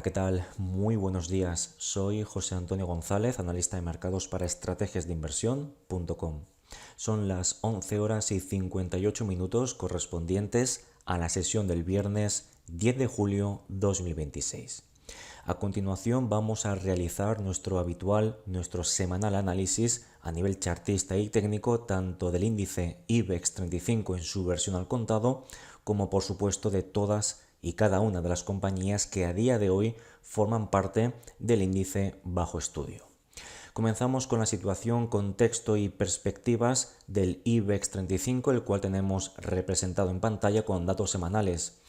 ¿qué tal? Muy buenos días. Soy José Antonio González, analista de mercados para estrategias de inversión.com. Son las 11 horas y 58 minutos correspondientes a la sesión del viernes 10 de julio 2026. A continuación vamos a realizar nuestro semanal análisis a nivel chartista y técnico tanto del índice IBEX 35 en su versión al contado como por supuesto de todas y cada una de las compañías que a día de hoy forman parte del índice bajo estudio. Comenzamos con la situación, contexto y perspectivas del IBEX 35, el cual tenemos representado en pantalla con datos semanales.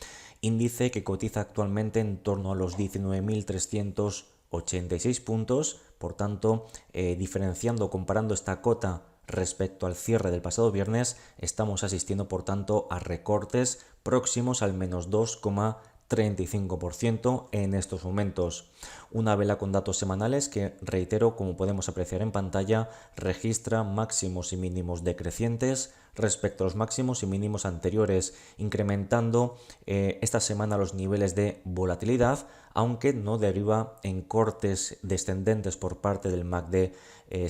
Índice que cotiza actualmente en torno a los 19.386 puntos, por tanto, diferenciando, comparando esta cota respecto al cierre del pasado viernes, estamos asistiendo por tanto a recortes próximos al menos 2,35% en estos momentos. Una vela con datos semanales que, reitero, como podemos apreciar en pantalla, registra máximos y mínimos decrecientes respecto a los máximos y mínimos anteriores, incrementando esta semana los niveles de volatilidad, aunque no deriva en cortes descendentes por parte del MACD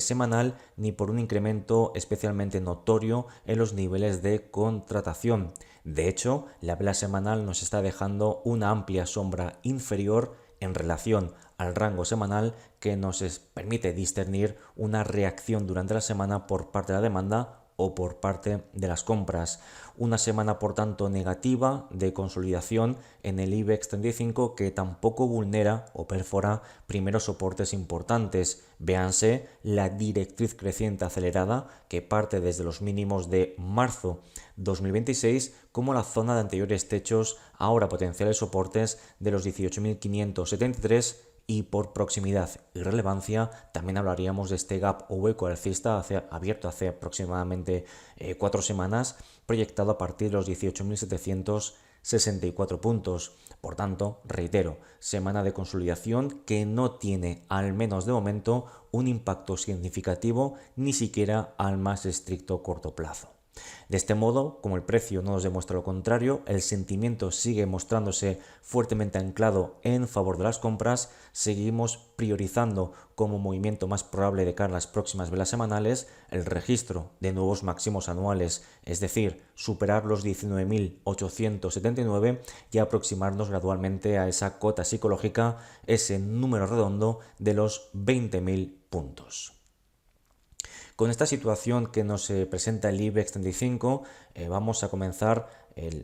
semanal ni por un incremento especialmente notorio en los niveles de contratación. De hecho, la vela semanal nos está dejando una amplia sombra inferior en relación al rango semanal que nos permite discernir una reacción durante la semana por parte de la demanda o por parte de las compras. Una semana, por tanto, negativa de consolidación en el IBEX 35 que tampoco vulnera o perfora primeros soportes importantes. Véanse la directriz creciente acelerada que parte desde los mínimos de marzo 2026 como la zona de anteriores techos, ahora potenciales soportes de los 18.573 y por proximidad y relevancia también hablaríamos de este gap o hueco alcista abierto hace aproximadamente 4 semanas, proyectado a partir de los 18.764 puntos. Por tanto, reitero, semana de consolidación que no tiene, al menos de momento, un impacto significativo ni siquiera al más estricto corto plazo. De este modo, como el precio no nos demuestra lo contrario, el sentimiento sigue mostrándose fuertemente anclado en favor de las compras, seguimos priorizando como movimiento más probable de cara a las próximas velas semanales el registro de nuevos máximos anuales, es decir, superar los 19.879 y aproximarnos gradualmente a esa cota psicológica, ese número redondo de los 20.000 puntos. Con esta situación que nos presenta el IBEX 35, vamos a comenzar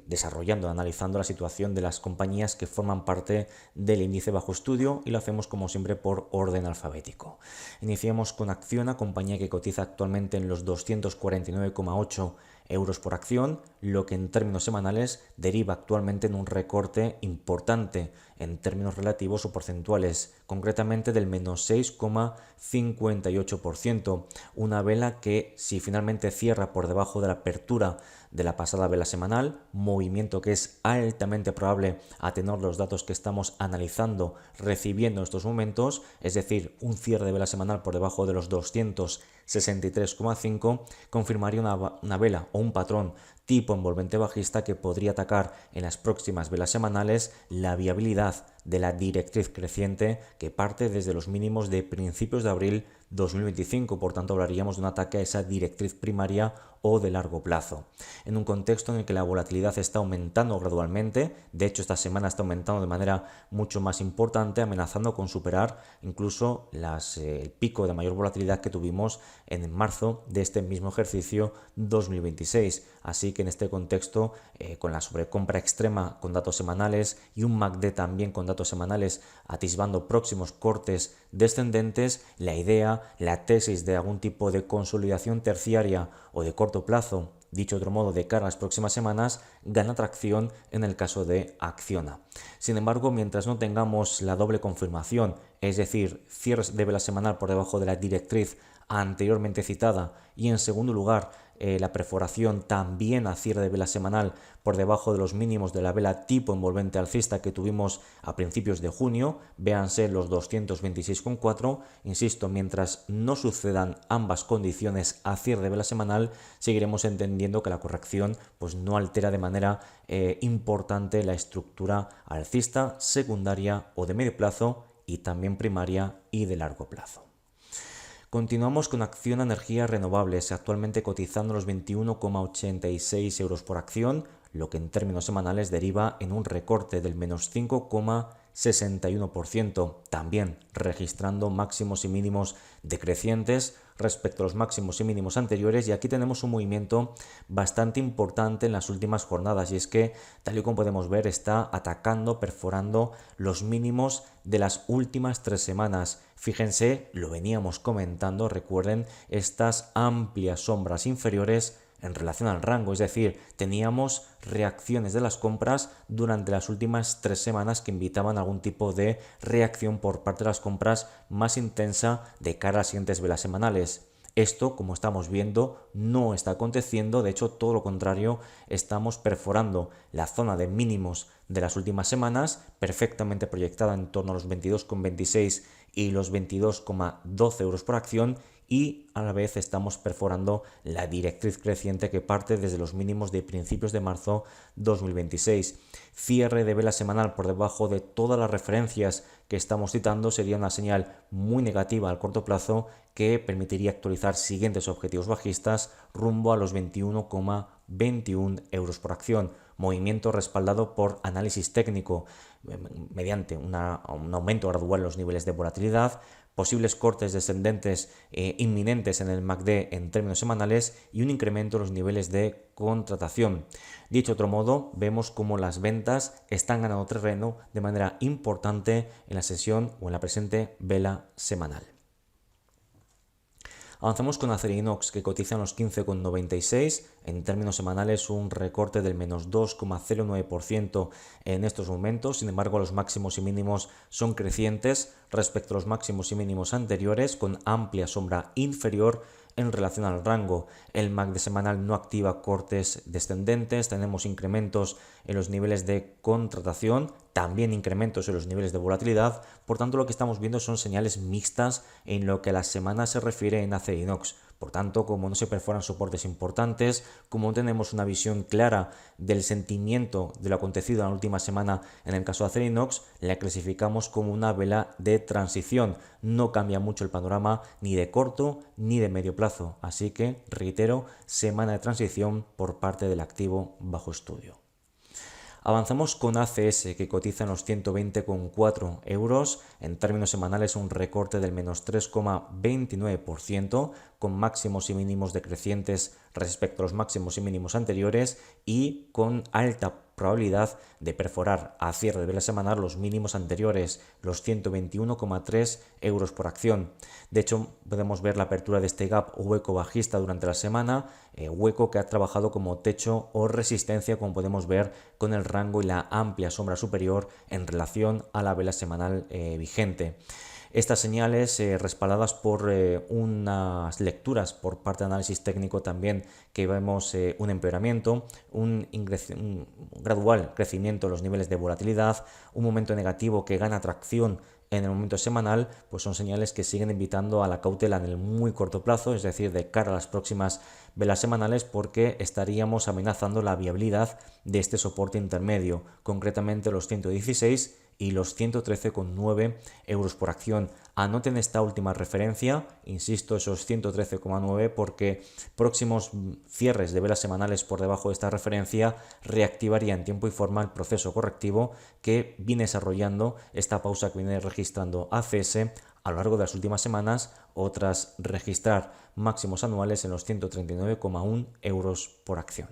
desarrollando, analizando la situación de las compañías que forman parte del índice bajo estudio y lo hacemos como siempre por orden alfabético. Iniciamos con Acciona, compañía que cotiza actualmente en los 249,8 euros por acción, lo que en términos semanales deriva actualmente en un recorte importante en términos relativos o porcentuales, concretamente del menos 6,58%, una vela que si finalmente cierra por debajo de la apertura de la pasada vela semanal, movimiento que es altamente probable a tener los datos que estamos analizando, recibiendo en estos momentos, es decir, un cierre de vela semanal por debajo de los 263,5, confirmaría una vela o un patrón tipo envolvente bajista que podría atacar en las próximas velas semanales la viabilidad de la directriz creciente que parte desde los mínimos de principios de abril 2025, por tanto hablaríamos de un ataque a esa directriz primaria o de largo plazo. En un contexto en el que la volatilidad está aumentando gradualmente, de hecho esta semana está aumentando de manera mucho más importante, amenazando con superar incluso el pico de mayor volatilidad que tuvimos en marzo de este mismo ejercicio 2026. Así que en este contexto, con la sobrecompra extrema con datos semanales y un MACD también con datos semanales atisbando próximos cortes descendentes, la idea, la tesis de algún tipo de consolidación terciaria o de corto plazo, dicho de otro modo, de cara a las próximas semanas, gana tracción en el caso de Acciona. Sin embargo, mientras no tengamos la doble confirmación, es decir, cierres de vela semanal por debajo de la directriz anteriormente citada y en segundo lugar la perforación también a cierre de vela semanal por debajo de los mínimos de la vela tipo envolvente alcista que tuvimos a principios de junio, véanse los 226,4. Insisto, mientras no sucedan ambas condiciones a cierre de vela semanal, seguiremos entendiendo que la corrección pues no altera de manera importante la estructura alcista, secundaria o de medio plazo, y también primaria y de largo plazo. Continuamos con Acciona Energías Renovables, actualmente cotizando los 21,86 euros por acción, lo que en términos semanales deriva en un recorte del menos 5,61%, también registrando máximos y mínimos decrecientes respecto a los máximos y mínimos anteriores, y aquí tenemos un movimiento bastante importante en las últimas jornadas, y es que, tal y como podemos ver, está atacando, perforando los mínimos de las últimas 3 semanas. Fíjense, lo veníamos comentando, recuerden estas amplias sombras inferiores en relación al rango, es decir, teníamos reacciones de las compras durante las últimas 3 semanas que invitaban a algún tipo de reacción por parte de las compras más intensa de cara a las siguientes velas semanales. Esto, como estamos viendo, no está aconteciendo, de hecho todo lo contrario, estamos perforando la zona de mínimos de las últimas semanas, perfectamente proyectada en torno a los 22,26 y los 22,12 euros por acción, y a la vez estamos perforando la directriz creciente que parte desde los mínimos de principios de marzo 2026. Cierre de vela semanal por debajo de todas las referencias que estamos citando sería una señal muy negativa al corto plazo que permitiría actualizar siguientes objetivos bajistas rumbo a los 21,21 euros por acción. Movimiento respaldado por análisis técnico mediante un aumento gradual en los niveles de volatilidad, posibles cortes descendentes inminentes en el MACD en términos semanales y un incremento en los niveles de contratación. Dicho de otro modo, vemos cómo las ventas están ganando terreno de manera importante en la sesión o en la presente vela semanal. Avanzamos con Acerinox, que cotiza en los 15,96, en términos semanales un recorte del menos 2,09% en estos momentos. Sin embargo, los máximos y mínimos son crecientes respecto a los máximos y mínimos anteriores, con amplia sombra inferior en relación al rango. El MACD semanal no activa cortes descendentes, tenemos incrementos en los niveles de contratación, también incrementos en los niveles de volatilidad. Por tanto, lo que estamos viendo son señales mixtas en lo que a las semanas se refiere en Acerinox. Por tanto, como no se perforan soportes importantes, como no tenemos una visión clara del sentimiento de lo acontecido en la última semana en el caso de Acerinox, la clasificamos como una vela de transición. No cambia mucho el panorama ni de corto ni de medio plazo. Así que, reitero, semana de transición por parte del activo bajo estudio. Avanzamos con ACS, que cotiza en los 120,4 euros, en términos semanales un recorte del menos 3,29%, con máximos y mínimos decrecientes respecto a los máximos y mínimos anteriores y con alta probabilidad de perforar a cierre de vela semanal los mínimos anteriores, los 121,3 euros por acción. De hecho, podemos ver la apertura de este gap hueco bajista durante la semana, hueco que ha trabajado como techo o resistencia, como podemos ver con el rango y la amplia sombra superior en relación a la vela semanal vigente. Estas señales respaldadas por unas lecturas por parte de análisis técnico también, que vemos un empeoramiento, un gradual crecimiento en los niveles de volatilidad, un momento negativo que gana tracción en el momento semanal, pues son señales que siguen invitando a la cautela en el muy corto plazo, es decir, de cara a las próximas velas semanales, porque estaríamos amenazando la viabilidad de este soporte intermedio, concretamente los 116 y los 113,9 euros por acción. Anoten esta última referencia, insisto, esos 113,9, porque próximos cierres de velas semanales por debajo de esta referencia reactivaría en tiempo y forma el proceso correctivo que viene desarrollando esta pausa que viene registrando ACS a lo largo de las últimas semanas, o tras registrar máximos anuales en los 139,1 euros por acción.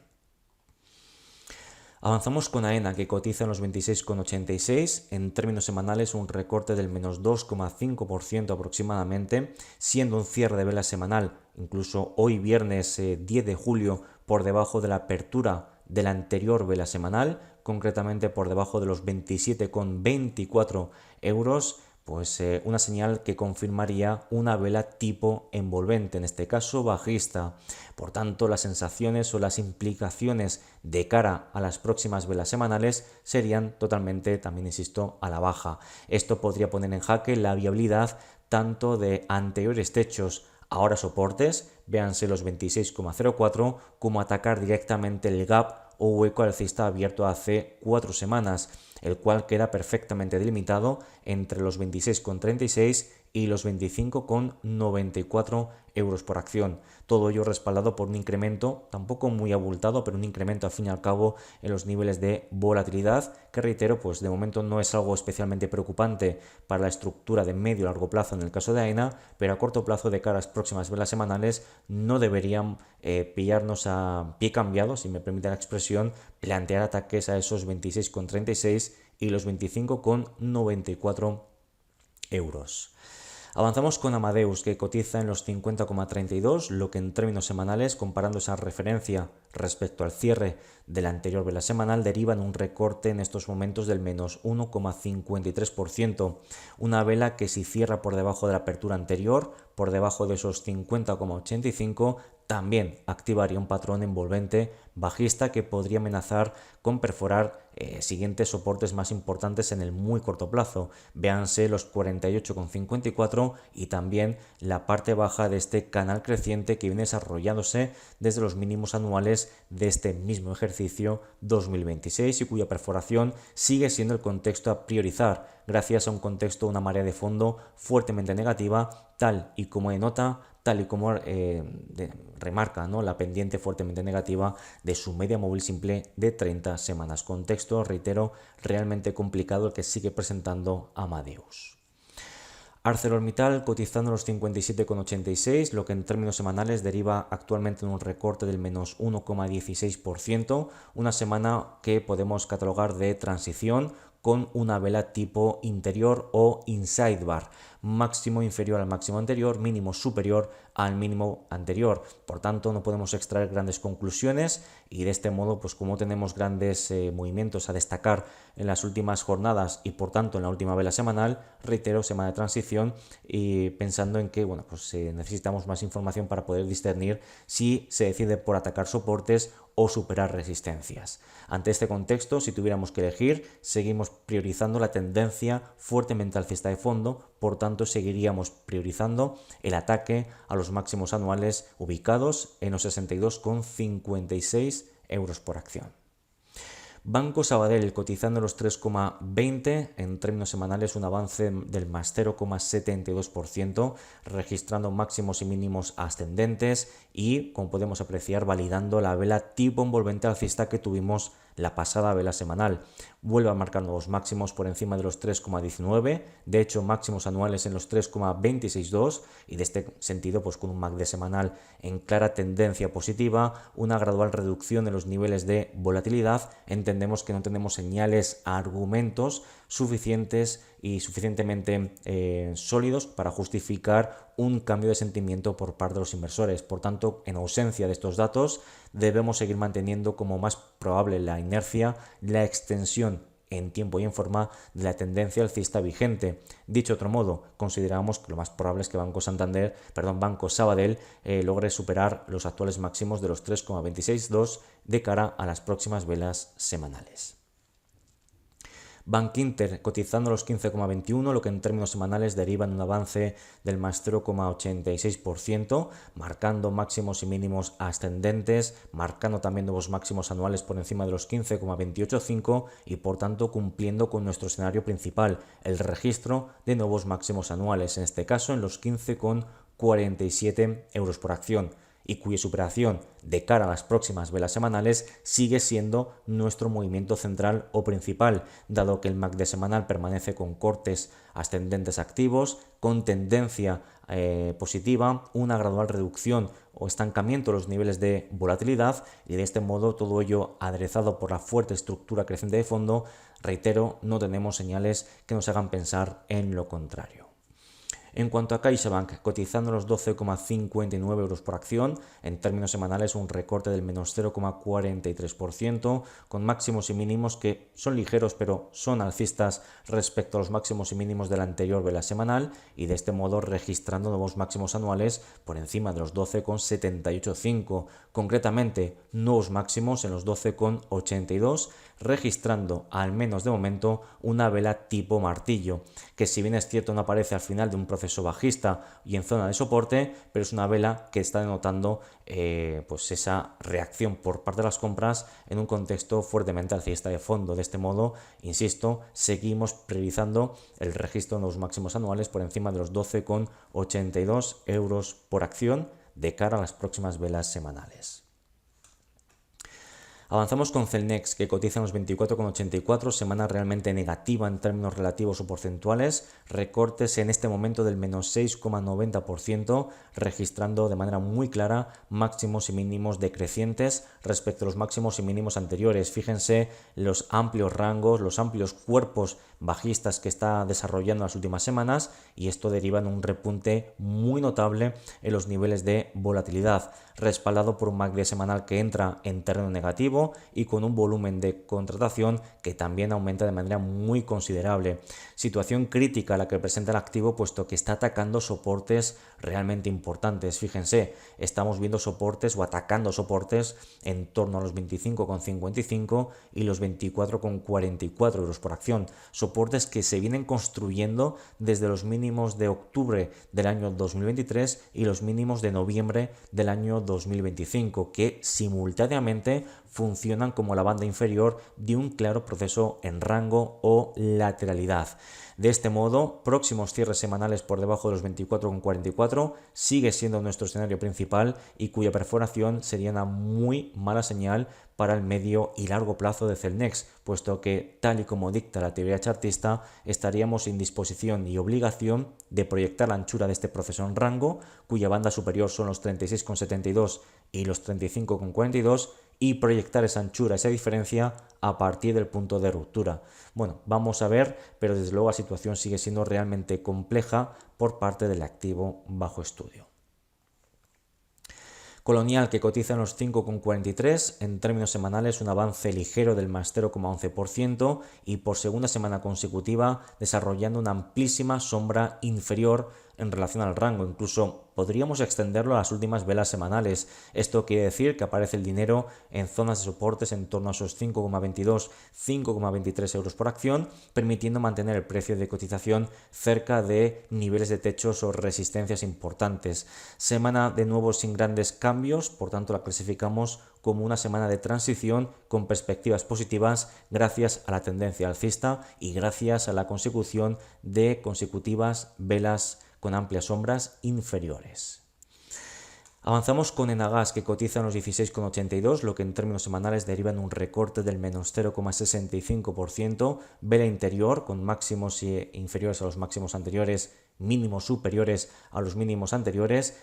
Avanzamos con AENA, que cotiza en los 26,86, en términos semanales un recorte del menos 2,5% aproximadamente, siendo un cierre de vela semanal, incluso hoy viernes 10 de julio, por debajo de la apertura de la anterior vela semanal, concretamente por debajo de los 27,24 euros. pues una señal que confirmaría una vela tipo envolvente, en este caso bajista. Por tanto, las sensaciones o las implicaciones de cara a las próximas velas semanales serían totalmente, también insisto, a la baja. Esto podría poner en jaque la viabilidad tanto de anteriores techos, ahora soportes, véanse los 26,04, como atacar directamente el gap o hueco alcista abierto hace 4 semanas, el cual queda perfectamente delimitado entre los 26,36 y los 25,94 euros por acción. Todo ello respaldado por un incremento, tampoco muy abultado, pero un incremento al fin y al cabo en los niveles de volatilidad, que reitero, pues de momento no es algo especialmente preocupante para la estructura de medio y largo plazo en el caso de AENA, pero a corto plazo de cara a las próximas velas semanales no deberían pillarnos a pie cambiado, si me permite la expresión, plantear ataques a esos 26,36 y los 25,94 euros. Avanzamos con Amadeus, que cotiza en los 50,32, lo que en términos semanales, comparando esa referencia respecto al cierre de la anterior vela semanal, deriva en un recorte en estos momentos del menos 1,53%. Una vela que, si cierra por debajo de la apertura anterior, por debajo de esos 50,85, también activaría un patrón envolvente bajista que podría amenazar con perforar siguientes soportes más importantes en el muy corto plazo. Véanse los 48,54 y también la parte baja de este canal creciente que viene desarrollándose desde los mínimos anuales de este mismo ejercicio 2026 y cuya perforación sigue siendo el contexto a priorizar gracias a un contexto, una marea de fondo fuertemente negativa, tal y como remarca, ¿no?, la pendiente fuertemente negativa de su media móvil simple de 30 semanas. Contexto, reitero, realmente complicado el que sigue presentando Amadeus. ArcelorMittal cotizando los 57,86, lo que en términos semanales deriva actualmente en un recorte del menos 1,16%, una semana que podemos catalogar de transición con una vela tipo interior o inside bar, máximo inferior al máximo anterior, mínimo superior al mínimo anterior. Por tanto, no podemos extraer grandes conclusiones y de este modo, pues como tenemos grandes movimientos a destacar en las últimas jornadas y por tanto en la última vela semanal, reitero, semana de transición y pensando en que, bueno, pues necesitamos más información para poder discernir si se decide por atacar soportes o superar resistencias. Ante este contexto, si tuviéramos que elegir, seguimos priorizando la tendencia fuertemente alcista de fondo, por tanto seguiríamos priorizando el ataque a los máximos anuales ubicados en los 62,56 euros por acción. Banco Sabadell cotizando los 3,20, en términos semanales un avance del más 0,72%, registrando máximos y mínimos ascendentes y, como podemos apreciar, validando la vela tipo envolvente alcista que tuvimos la pasada vela semanal. Vuelve a marcar nuevos máximos por encima de los 3,19, de hecho máximos anuales en los 3,262 y de este sentido pues con un MACD semanal en clara tendencia positiva, una gradual reducción de los niveles de volatilidad. Entendemos que no tenemos señales, argumentos suficientes y suficientemente sólidos para justificar un cambio de sentimiento por parte de los inversores. Por tanto, en ausencia de estos datos, debemos seguir manteniendo como más probable la inercia, la extensión en tiempo y en forma de la tendencia alcista vigente. Dicho de otro modo, consideramos que lo más probable es que Banco Sabadell logre superar los actuales máximos de los 3,262 de cara a las próximas velas semanales. Bankinter cotizando los 15,21, lo que en términos semanales deriva en un avance del más 0,86%, marcando máximos y mínimos ascendentes, marcando también nuevos máximos anuales por encima de los 15,285 y por tanto cumpliendo con nuestro escenario principal, el registro de nuevos máximos anuales, en este caso en los 15,47 euros por acción, y cuya superación de cara a las próximas velas semanales sigue siendo nuestro movimiento central o principal, dado que el MACD semanal permanece con cortes ascendentes activos, con tendencia positiva, una gradual reducción o estancamiento de los niveles de volatilidad y de este modo todo ello aderezado por la fuerte estructura creciente de fondo, reitero, no tenemos señales que nos hagan pensar en lo contrario. En cuanto a CaixaBank, cotizando los 12,59 euros por acción, en términos semanales un recorte del menos 0,43%, con máximos y mínimos que son ligeros pero son alcistas respecto a los máximos y mínimos de la anterior vela semanal y de este modo registrando nuevos máximos anuales por encima de los 12,785, concretamente nuevos máximos en los 12,82, registrando al menos de momento una vela tipo martillo, que si bien es cierto no aparece al final de un proceso bajista y en zona de soporte, pero es una vela que está denotando pues esa reacción por parte de las compras en un contexto fuertemente alcista de fondo. De este modo, insisto, seguimos priorizando el registro de los máximos anuales por encima de los 12,82 euros por acción de cara a las próximas velas semanales. Avanzamos con Celnex, que cotiza en los 24,84, semana realmente negativa en términos relativos o porcentuales, recortes en este momento del menos 6,90%, registrando de manera muy clara máximos y mínimos decrecientes respecto a los máximos y mínimos anteriores. Fíjense los amplios rangos, los amplios cuerpos bajistas que está desarrollando en las últimas semanas y esto deriva en un repunte muy notable en los niveles de volatilidad, respaldado por un MACD semanal que entra en terreno negativo y con un volumen de contratación que también aumenta de manera muy considerable. Situación crítica la que presenta el activo, puesto que está atacando soportes realmente importantes. Fíjense, estamos viendo soportes o atacando soportes en torno a los 25,55 y los 24,44 euros por acción. Soportes que se vienen construyendo desde los mínimos de octubre del año 2023 y los mínimos de noviembre del año 2025, que simultáneamente funcionan como la banda inferior de un claro proceso en rango o lateralidad. De este modo, próximos cierres semanales por debajo de los 24,44 sigue siendo nuestro escenario principal y cuya perforación sería una muy mala señal para el medio y largo plazo de Celnex, puesto que, tal y como dicta la teoría chartista, estaríamos en disposición y obligación de proyectar la anchura de este proceso en rango, cuya banda superior son los 36,72 y los 35,42, y proyectar esa anchura, esa diferencia a partir del punto de ruptura. Bueno, vamos a ver, pero desde luego la situación sigue siendo realmente compleja por parte del activo bajo estudio. Colonial, que cotiza en los 5,43, en términos semanales un avance ligero del más 0,11% y por segunda semana consecutiva desarrollando una amplísima sombra inferior en relación al rango. Incluso podríamos extenderlo a las últimas velas semanales. Esto quiere decir que aparece el dinero en zonas de soportes en torno a esos 5,22, 5,23 euros por acción, permitiendo mantener el precio de cotización cerca de niveles de techos o resistencias importantes. Semana de nuevo sin grandes cambios, por tanto la clasificamos como una semana de transición con perspectivas positivas gracias a la tendencia alcista y gracias a la consecución de consecutivas velas con amplias sombras inferiores. Avanzamos con Enagas, que cotiza en los 16,82, lo que en términos semanales deriva en un recorte del menos 0,65%, vela interior con máximos inferiores a los máximos anteriores, mínimos superiores a los mínimos anteriores,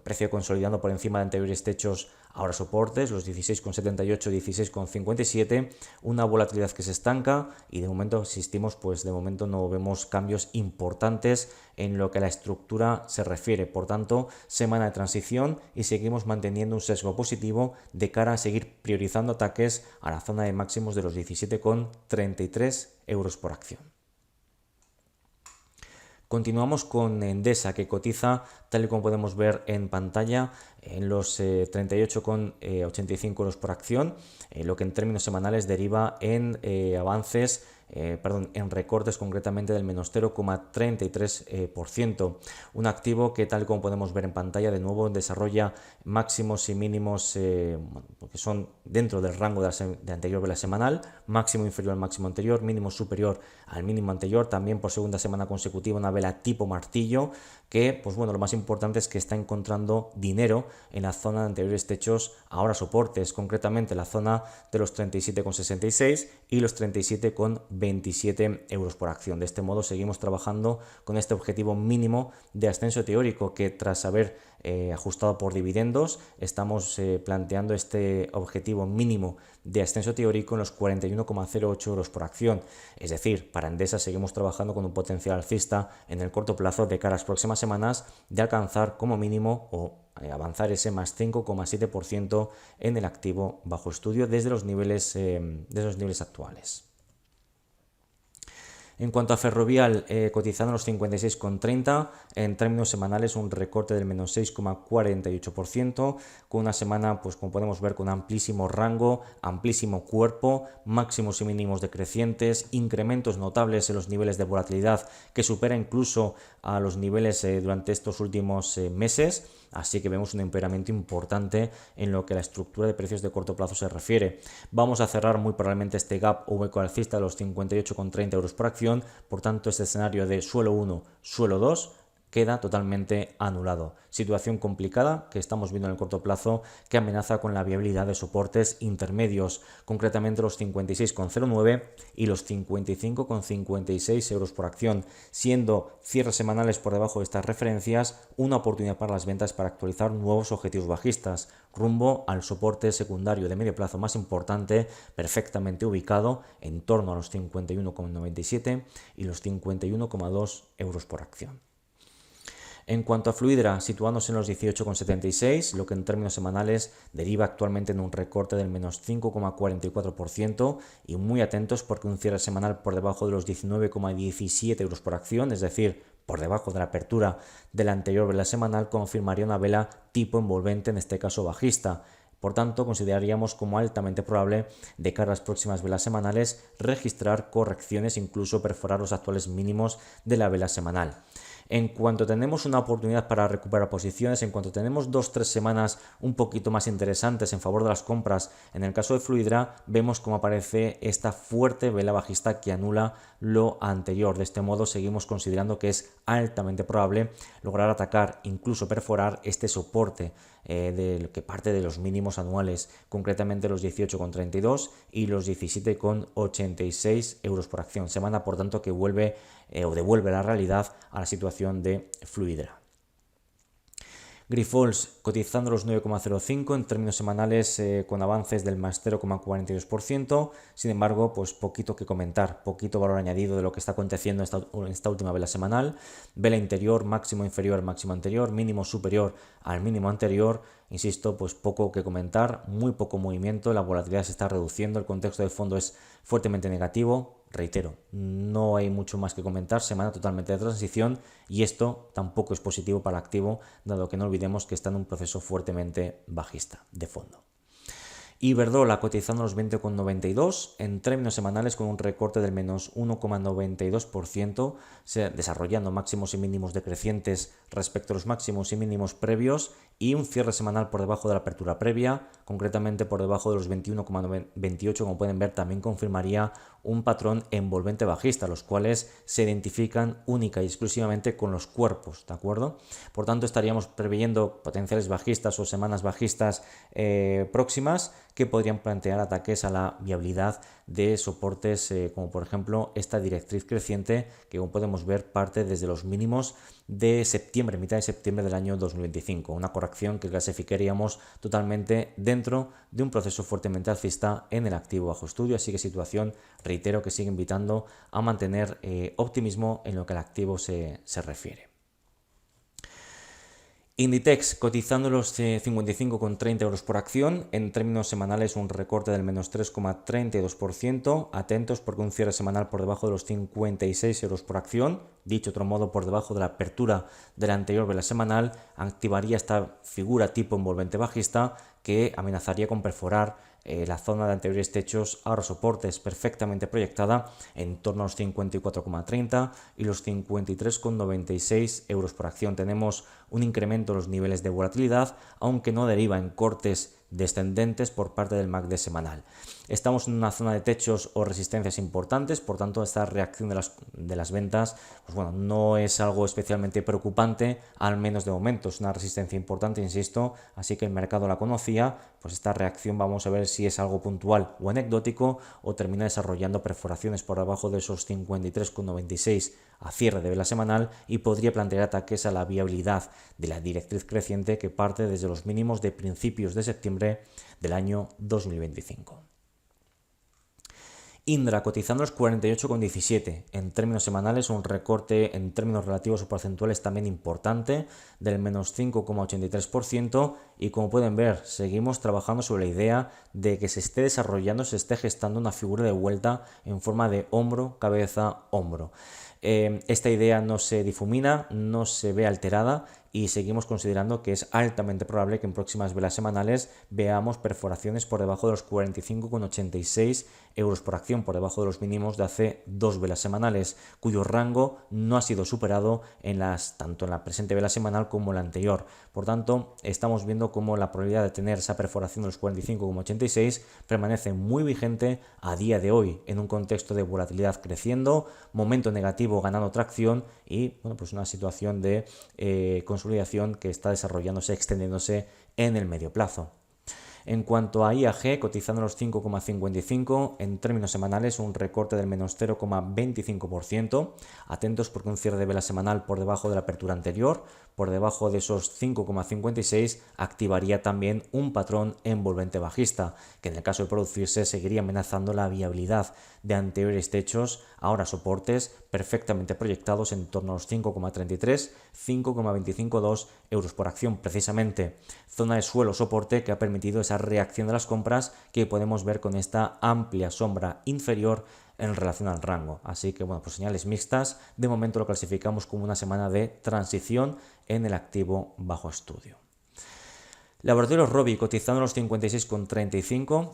precio consolidando por encima de anteriores techos, ahora soportes, los 16,78, 16,57, una volatilidad que se estanca y de momento asistimos, pues de momento no vemos cambios importantes en lo que a la estructura se refiere. Por tanto, semana de transición y seguimos manteniendo un sesgo positivo de cara a seguir priorizando ataques a la zona de máximos de los 17,33 euros por acción. Continuamos con Endesa, que cotiza, tal y como podemos ver en pantalla, en los 38,85 euros por acción, lo que en términos semanales deriva en avances, en recortes concretamente del menos 0,33%. Un activo que, tal y como podemos ver en pantalla, de nuevo desarrolla máximos y mínimos que son dentro del rango de anterior vela semanal, máximo inferior al máximo anterior, mínimo superior al mínimo anterior, también por segunda semana consecutiva una vela tipo martillo que, pues bueno, lo más importante es que está encontrando dinero en la zona de anteriores techos, ahora soportes, concretamente la zona de los 37,66 y los 37,27 euros por acción. De este modo seguimos trabajando con este objetivo mínimo de ascenso teórico que, tras haber ajustado por dividendos, estamos planteando este objetivo mínimo de ascenso teórico en los 41,08 euros por acción. Es decir, para Endesa seguimos trabajando con un potencial alcista en el corto plazo de cara a las próximas semanas de alcanzar como mínimo o avanzar ese más 5,7% en el activo bajo estudio desde los niveles actuales. En cuanto a Ferrovial, cotizando los 56,30, en términos semanales un recorte del menos 6,48%, con una semana, pues como podemos ver, con amplísimo rango, amplísimo cuerpo, máximos y mínimos decrecientes, incrementos notables en los niveles de volatilidad que supera incluso a los niveles durante estos últimos meses. Así que vemos un empeoramiento importante en lo que a la estructura de precios de corto plazo se refiere. Vamos a cerrar muy probablemente este gap o hueco alcista de los 58,30 euros por acción. Por tanto, este escenario de suelo 1, suelo 2 queda totalmente anulado. Situación complicada que estamos viendo en el corto plazo que amenaza con la viabilidad de soportes intermedios, concretamente los 56,09 y los 55,56 euros por acción, siendo cierres semanales por debajo de estas referencias una oportunidad para las ventas para actualizar nuevos objetivos bajistas, rumbo al soporte secundario de medio plazo más importante, perfectamente ubicado en torno a los 51,97 y los 51,2 euros por acción. En cuanto a Fluidra, situándose en los 18,76, lo que en términos semanales deriva actualmente en un recorte del menos 5,44% y muy atentos porque un cierre semanal por debajo de los 19,17 euros por acción, es decir, por debajo de la apertura de la anterior vela semanal, confirmaría una vela tipo envolvente, en este caso bajista. Por tanto, consideraríamos como altamente probable de cara a las próximas velas semanales registrar correcciones, incluso perforar los actuales mínimos de la vela semanal. En cuanto tenemos una oportunidad para recuperar posiciones, en cuanto tenemos 2-3 semanas un poquito más interesantes en favor de las compras, en el caso de Fluidra vemos cómo aparece esta fuerte vela bajista que anula lo anterior. De este modo seguimos considerando que es altamente probable lograr atacar, incluso perforar este soporte que parte de los mínimos anuales, concretamente los 18,32 y los 17,86 euros por acción. Semana, por tanto, que vuelve o devuelve la realidad a la situación de Fluidra. Grifols cotizando los 9,05 en términos semanales con avances del más 0,42%, sin embargo, pues poquito que comentar, poquito valor añadido de lo que está aconteciendo en esta última vela semanal. Vela interior, máximo inferior al máximo anterior, mínimo superior al mínimo anterior. Insisto, pues poco que comentar, muy poco movimiento, la volatilidad se está reduciendo, el contexto de fondo es fuertemente negativo. Reitero, no hay mucho más que comentar, semana totalmente de transición y esto tampoco es positivo para el activo, dado que no olvidemos que está en un proceso fuertemente bajista de fondo. Iberdrola cotizando los 20,92 en términos semanales con un recorte del menos 1,92%, desarrollando máximos y mínimos decrecientes respecto a los máximos y mínimos previos y un cierre semanal por debajo de la apertura previa, concretamente por debajo de los 21,28, como pueden ver también confirmaría un patrón envolvente bajista, los cuales se identifican única y exclusivamente con los cuerpos, ¿de acuerdo? Por tanto, estaríamos preveyendo potenciales bajistas o semanas bajistas próximas que podrían plantear ataques a la viabilidad de soportes como por ejemplo esta directriz creciente que, como podemos ver, parte desde los mínimos de septiembre, mitad de septiembre del año 2025, una corrección que clasificaríamos totalmente dentro de un proceso fuertemente alcista en el activo bajo estudio, así que situación, reitero, que sigue invitando a mantener optimismo en lo que al activo se refiere. Inditex cotizando los 55,30 euros por acción, en términos semanales un recorte del menos 3,32%, atentos porque un cierre semanal por debajo de los 56 euros por acción, dicho otro modo por debajo de la apertura de la anterior vela semanal, activaría esta figura tipo envolvente bajista que amenazaría con perforar la zona de anteriores techos, ahora soportes perfectamente proyectada en torno a los 54,30 y los 53,96 euros por acción. Tenemos un incremento en los niveles de volatilidad, aunque no deriva en cortes descendentes por parte del MACD semanal. Estamos en una zona de techos o resistencias importantes, por tanto esta reacción de las ventas pues bueno, no es algo especialmente preocupante, al menos de momento. Es una resistencia importante, insisto, así que el mercado la conocía, pues esta reacción vamos a ver si es algo puntual o anecdótico o termina desarrollando perforaciones por debajo de esos 53,96 a cierre de vela semanal y podría plantear ataques a la viabilidad de la directriz creciente que parte desde los mínimos de principios de septiembre del año 2025. Indra cotizando los 48,17. En términos semanales, un recorte en términos relativos o porcentuales también importante del menos 5,83%. Y como pueden ver, seguimos trabajando sobre la idea de que se esté desarrollando, se esté gestando una figura de vuelta en forma de hombro, cabeza, hombro. Esta idea no se difumina, no se ve alterada y seguimos considerando que es altamente probable que en próximas velas semanales veamos perforaciones por debajo de los 45,86 euros por acción, por debajo de los mínimos de hace 2 velas semanales, cuyo rango no ha sido superado tanto en la presente vela semanal como en la anterior. Por tanto, estamos viendo cómo la probabilidad de tener esa perforación de los 45,86 permanece muy vigente a día de hoy, en un contexto de volatilidad creciendo, momento negativo ganando tracción y bueno, pues una situación de consolidación que está desarrollándose, extendiéndose en el medio plazo. En cuanto a IAG, cotizando los 5,55, en términos semanales un recorte del menos 0,25%. Atentos porque un cierre de vela semanal por debajo de la apertura anterior, por debajo de esos 5,56, activaría también un patrón envolvente bajista, que en el caso de producirse seguiría amenazando la viabilidad de anteriores techos, ahora soportes perfectamente proyectados en torno a los 5,33, 5,252 euros por acción, precisamente zona de suelo soporte que ha permitido esa reacción de las compras que podemos ver con esta amplia sombra inferior en relación al rango. Así que bueno, pues señales mixtas. De momento lo clasificamos como una semana de transición en el activo bajo estudio. Laboratorios Robi cotizando los 56,35.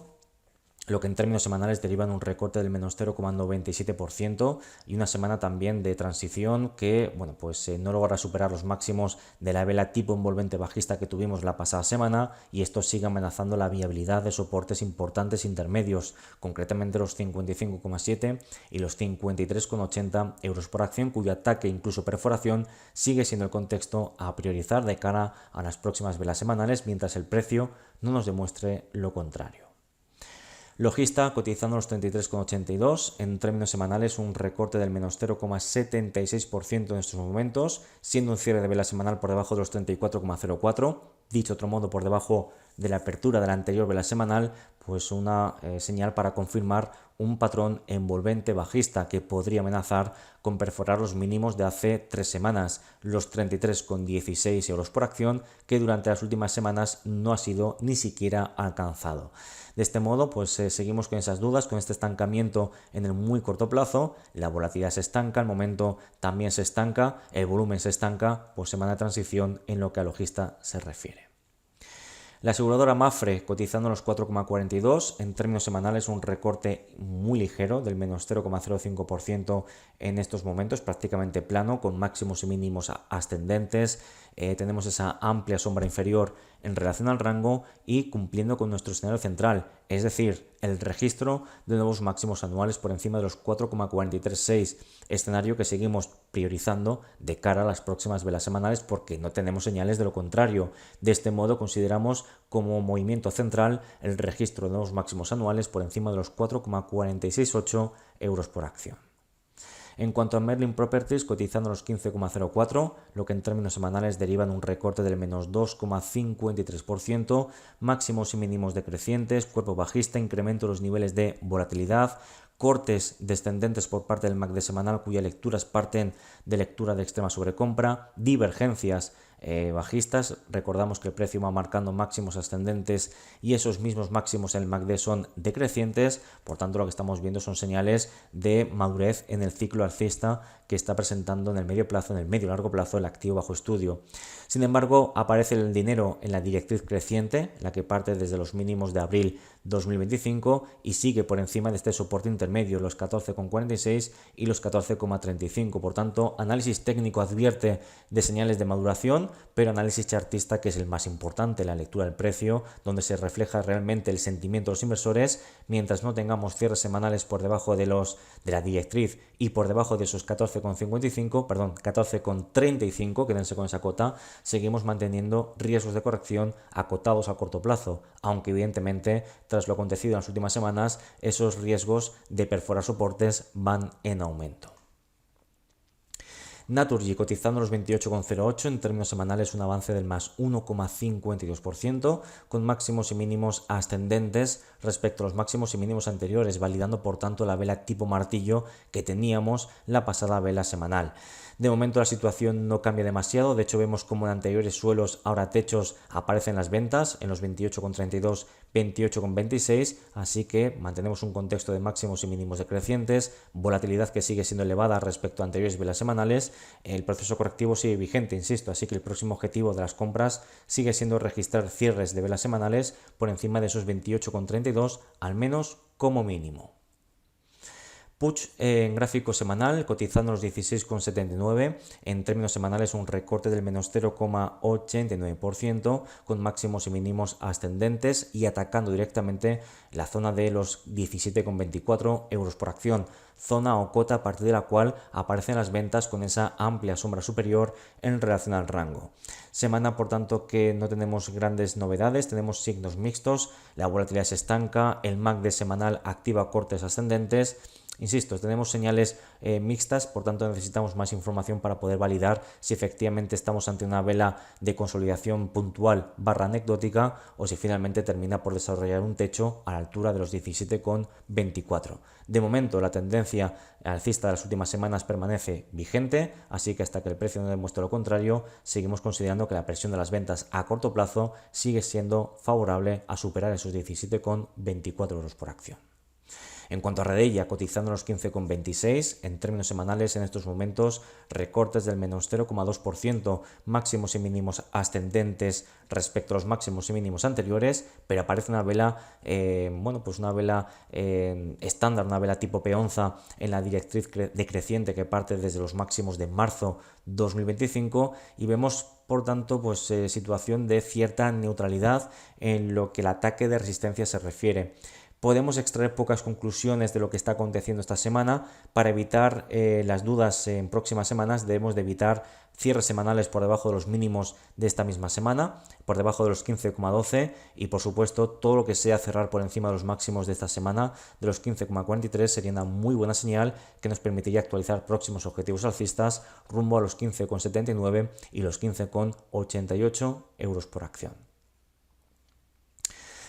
Lo que en términos semanales deriva en un recorte del menos 0,97% y una semana también de transición que bueno, pues no logra superar los máximos de la vela tipo envolvente bajista que tuvimos la pasada semana, y esto sigue amenazando la viabilidad de soportes importantes intermedios, concretamente los 55,7 y los 53,80 euros por acción, cuyo ataque e incluso perforación sigue siendo el contexto a priorizar de cara a las próximas velas semanales, mientras el precio no nos demuestre lo contrario. Logista cotizando los 33,82, en términos semanales un recorte del menos 0,76% en estos momentos, siendo un cierre de vela semanal por debajo de los 34,04, dicho otro modo por debajo de la apertura de la anterior vela semanal, pues una señal para confirmar un patrón envolvente bajista que podría amenazar con perforar los mínimos de hace 3 semanas, los 33,16 euros por acción, que durante las últimas semanas no ha sido ni siquiera alcanzado. De este modo, pues seguimos con esas dudas, con este estancamiento en el muy corto plazo. La volatilidad se estanca, el momento también se estanca, el volumen se estanca, pues semana de transición en lo que a logista se refiere. La aseguradora Mapfre cotizando los 4,42, en términos semanales un recorte muy ligero del menos 0,05% en estos momentos, prácticamente plano, con máximos y mínimos ascendentes. Tenemos esa amplia sombra inferior en relación al rango y cumpliendo con nuestro escenario central, es decir, el registro de nuevos máximos anuales por encima de los 4,436, escenario que seguimos priorizando de cara a las próximas velas semanales porque no tenemos señales de lo contrario. De este modo consideramos como movimiento central el registro de nuevos máximos anuales por encima de los 4,468 euros por acción. En cuanto a Merlin Properties, cotizando los 15,04, lo que en términos semanales deriva en un recorte del menos 2,53%, máximos y mínimos decrecientes, cuerpo bajista, incremento de los niveles de volatilidad, cortes descendentes por parte del MACD semanal cuyas lecturas parten de lectura de extrema sobrecompra, divergencias bajistas. Recordamos que el precio va marcando máximos ascendentes y esos mismos máximos en el MACD son decrecientes, por tanto lo que estamos viendo son señales de madurez en el ciclo alcista que está presentando en el medio plazo, en el medio largo plazo, el activo bajo estudio. Sin embargo, aparece el dinero en la directriz creciente, la que parte desde los mínimos de abril 2025 y sigue por encima de este soporte intermedio, los 14,46 y los 14,35. Por tanto, análisis técnico advierte de señales de maduración, pero análisis chartista, que es el más importante, la lectura del precio, donde se refleja realmente el sentimiento de los inversores, mientras no tengamos cierres semanales por debajo de la directriz y por debajo de esos 14,35, quédense con esa cota, seguimos manteniendo riesgos de corrección acotados a corto plazo, aunque evidentemente tras lo acontecido en las últimas semanas esos riesgos de perforar soportes van en aumento. Naturgy cotizando los 28,08, en términos semanales un avance del más 1,52%, con máximos y mínimos ascendentes respecto a los máximos y mínimos anteriores, validando por tanto la vela tipo martillo que teníamos la pasada vela semanal. De momento la situación no cambia demasiado, de hecho vemos como en anteriores suelos, ahora techos, aparecen las ventas en los 28,32, 28,26, así que mantenemos un contexto de máximos y mínimos decrecientes, volatilidad que sigue siendo elevada respecto a anteriores velas semanales, el proceso correctivo sigue vigente, insisto, así que el próximo objetivo de las compras sigue siendo registrar cierres de velas semanales por encima de esos 28,32, al menos como mínimo. Puig en gráfico semanal cotizando los 16,79, en términos semanales un recorte del menos 0,89% con máximos y mínimos ascendentes y atacando directamente la zona de los 17,24 euros por acción, zona o cota a partir de la cual aparecen las ventas con esa amplia sombra superior en relación al rango. Semana por tanto que no tenemos grandes novedades, tenemos signos mixtos, la volatilidad se estanca, el MACD semanal activa cortes ascendentes. Insisto, tenemos señales mixtas, por tanto necesitamos más información para poder validar si efectivamente estamos ante una vela de consolidación puntual / anecdótica o si finalmente termina por desarrollar un techo a la altura de los 17,24. De momento la tendencia alcista de las últimas semanas permanece vigente, así que hasta que el precio no demuestre lo contrario, seguimos considerando que la presión de las ventas a corto plazo sigue siendo favorable a superar esos 17,24 euros por acción. En cuanto a Redeia, cotizando los 15,26, en términos semanales en estos momentos recortes del menos 0,2%, máximos y mínimos ascendentes respecto a los máximos y mínimos anteriores, pero aparece una vela, una vela estándar, una vela tipo peonza en la directriz decreciente que parte desde los máximos de marzo 2025 y vemos por tanto situación de cierta neutralidad en lo que el ataque de resistencia se refiere. Podemos extraer pocas conclusiones de lo que está aconteciendo esta semana. Para evitar las dudas en próximas semanas debemos de evitar cierres semanales por debajo de los mínimos de esta misma semana, por debajo de los 15,12 y por supuesto todo lo que sea cerrar por encima de los máximos de esta semana de los 15,43 sería una muy buena señal que nos permitiría actualizar próximos objetivos alcistas rumbo a los 15,79 y los 15,88 euros por acción.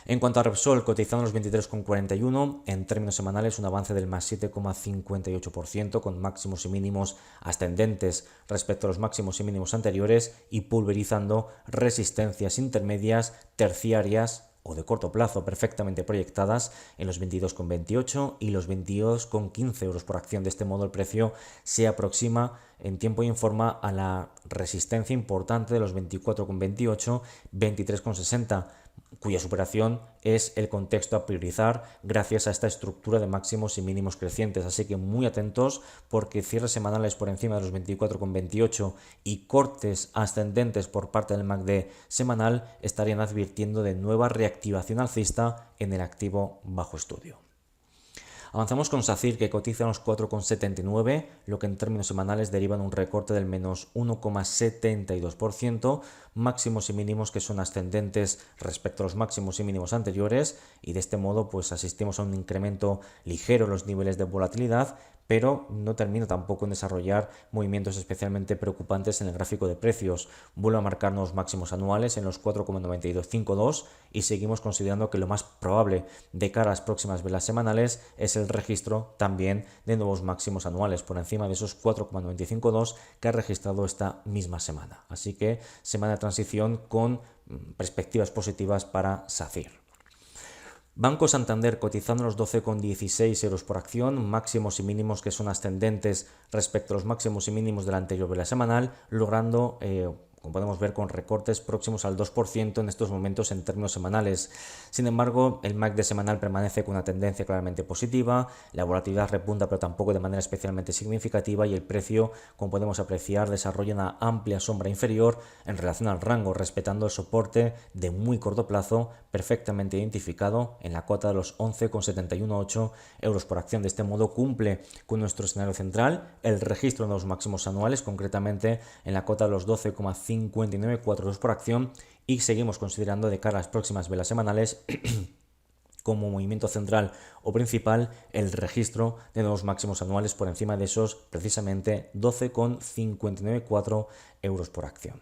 En cuanto a Repsol, cotizando los 23,41, en términos semanales un avance del más 7,58% con máximos y mínimos ascendentes respecto a los máximos y mínimos anteriores y pulverizando resistencias intermedias, terciarias o de corto plazo perfectamente proyectadas en los 22,28 y los 22,15 euros por acción. De este modo el precio se aproxima en tiempo y en forma a la resistencia importante de los 24,28, 23,60, cuya superación es el contexto a priorizar gracias a esta estructura de máximos y mínimos crecientes. Así que muy atentos porque cierres semanales por encima de los 24,28 y cortes ascendentes por parte del MACD semanal estarían advirtiendo de nueva reactivación alcista en el activo bajo estudio. Avanzamos con SACIR, que cotiza en los 4,79, lo que en términos semanales deriva en un recorte del menos 1,72%, máximos y mínimos que son ascendentes respecto a los máximos y mínimos anteriores, y de este modo asistimos a un incremento ligero en los niveles de volatilidad, pero no termina tampoco en desarrollar movimientos especialmente preocupantes en el gráfico de precios. Vuelve a marcarnos máximos anuales en los 4,9252 y seguimos considerando que lo más probable de cara a las próximas velas semanales es el registro también de nuevos máximos anuales por encima de esos 4,952 que ha registrado esta misma semana. Así que semana de transición con perspectivas positivas para SACIR. Banco Santander cotizando los 12,16 euros por acción, máximos y mínimos que son ascendentes respecto a los máximos y mínimos de la anterior vela semanal, logrando como podemos ver, con recortes próximos al 2% en estos momentos en términos semanales. Sin embargo, el MACD semanal permanece con una tendencia claramente positiva, la volatilidad repunta pero tampoco de manera especialmente significativa y el precio, como podemos apreciar, desarrolla una amplia sombra inferior en relación al rango, respetando el soporte de muy corto plazo perfectamente identificado en la cota de los 11,718 euros por acción. De este modo cumple con nuestro escenario central, el registro de los máximos anuales, concretamente en la cota de los 12,594 euros por acción, y seguimos considerando de cara a las próximas velas semanales como movimiento central o principal el registro de nuevos máximos anuales por encima de esos precisamente 12,594 euros por acción.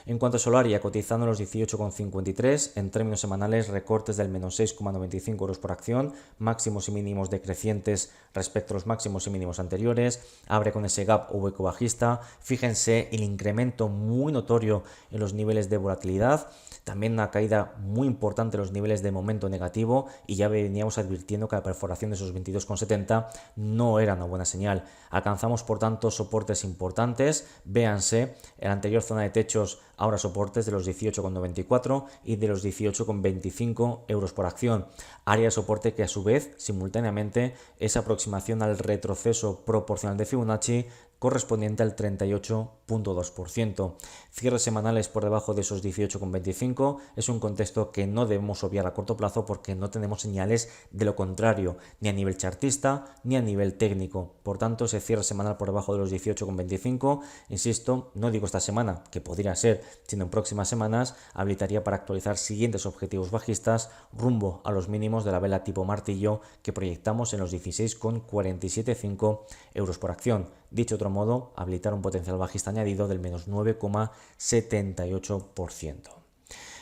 En cuanto a Solaria, cotizando en los 18,53, en términos semanales recortes del menos 6,95 euros por acción, máximos y mínimos decrecientes respecto a los máximos y mínimos anteriores, abre con ese gap o hueco bajista. Fíjense el incremento muy notorio en los niveles de volatilidad, también una caída muy importante en los niveles de momento negativo, y ya veníamos advirtiendo que la perforación de esos 22,70 no era una buena señal. Alcanzamos por tanto soportes importantes, véanse en la anterior zona de techos, ahora soportes de los 18,94 y de los 18,25 euros por acción. Área de soporte que a su vez simultáneamente es aproximación al retroceso proporcional de Fibonacci correspondiente al 38,2%. Cierres semanales por debajo de esos 18,25 es un contexto que no debemos obviar a corto plazo porque no tenemos señales de lo contrario, ni a nivel chartista ni a nivel técnico. Por tanto, ese cierre semanal por debajo de los 18,25, insisto, no digo esta semana, que podría ser, sino en próximas semanas, habilitaría para actualizar siguientes objetivos bajistas rumbo a los mínimos de la vela tipo martillo que proyectamos en los 16,475 euros por acción. Dicho otro modo, habilitar un potencial bajista añadido del menos 9,78%.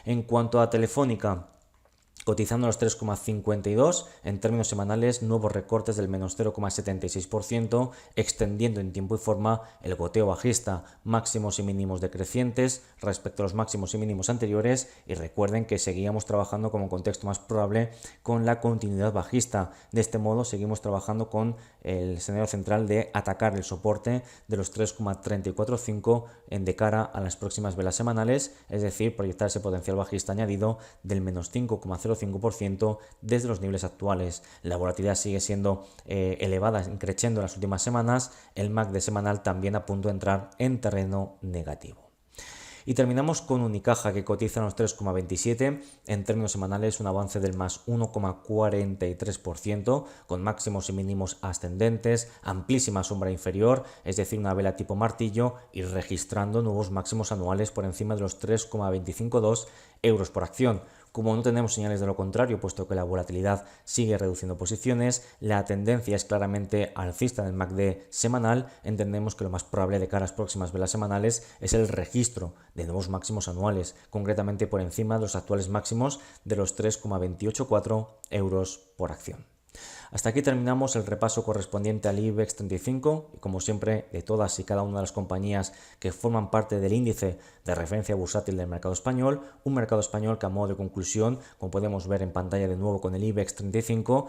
En cuanto a Telefónica, cotizando los 3,52, en términos semanales nuevos recortes del menos 0,76%, extendiendo en tiempo y forma el goteo bajista, máximos y mínimos decrecientes respecto a los máximos y mínimos anteriores, y recuerden que seguíamos trabajando como contexto más probable con la continuidad bajista. De este modo seguimos trabajando con el escenario central de atacar el soporte de los 3,345 de cara a las próximas velas semanales, es decir, proyectar ese potencial bajista añadido del menos 5,05% desde los niveles actuales. La volatilidad sigue siendo elevada, creciendo en las últimas semanas. El MACD semanal también a punto de entrar en terreno negativo. Y terminamos con Unicaja, que cotiza en los 3,27, en términos semanales un avance del más 1,43%, con máximos y mínimos ascendentes, amplísima sombra inferior, es decir, una vela tipo martillo, y registrando nuevos máximos anuales por encima de los 3,252 euros por acción. Como no tenemos señales de lo contrario, puesto que la volatilidad sigue reduciendo posiciones, la tendencia es claramente alcista en el MACD semanal, entendemos que lo más probable de cara a las próximas velas semanales es el registro de nuevos máximos anuales, concretamente por encima de los actuales máximos de los 3,284 euros por acción. Hasta aquí terminamos el repaso correspondiente al IBEX 35 y, como siempre, de todas y cada una de las compañías que forman parte del índice de referencia bursátil del mercado español, un mercado español que, a modo de conclusión, como podemos ver en pantalla de nuevo con el IBEX 35,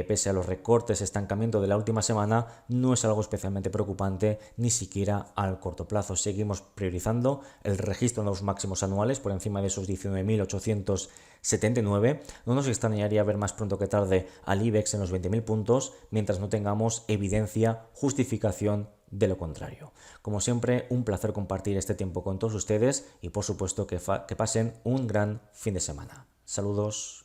pese a los recortes y estancamiento de la última semana, no es algo especialmente preocupante ni siquiera al corto plazo. Seguimos priorizando el registro de los máximos anuales por encima de esos 19.879. No nos extrañaría ver más pronto que tarde al IBEX en los 20.000 puntos mientras no tengamos evidencia, justificación de lo contrario. Como siempre, un placer compartir este tiempo con todos ustedes y por supuesto que pasen un gran fin de semana. Saludos.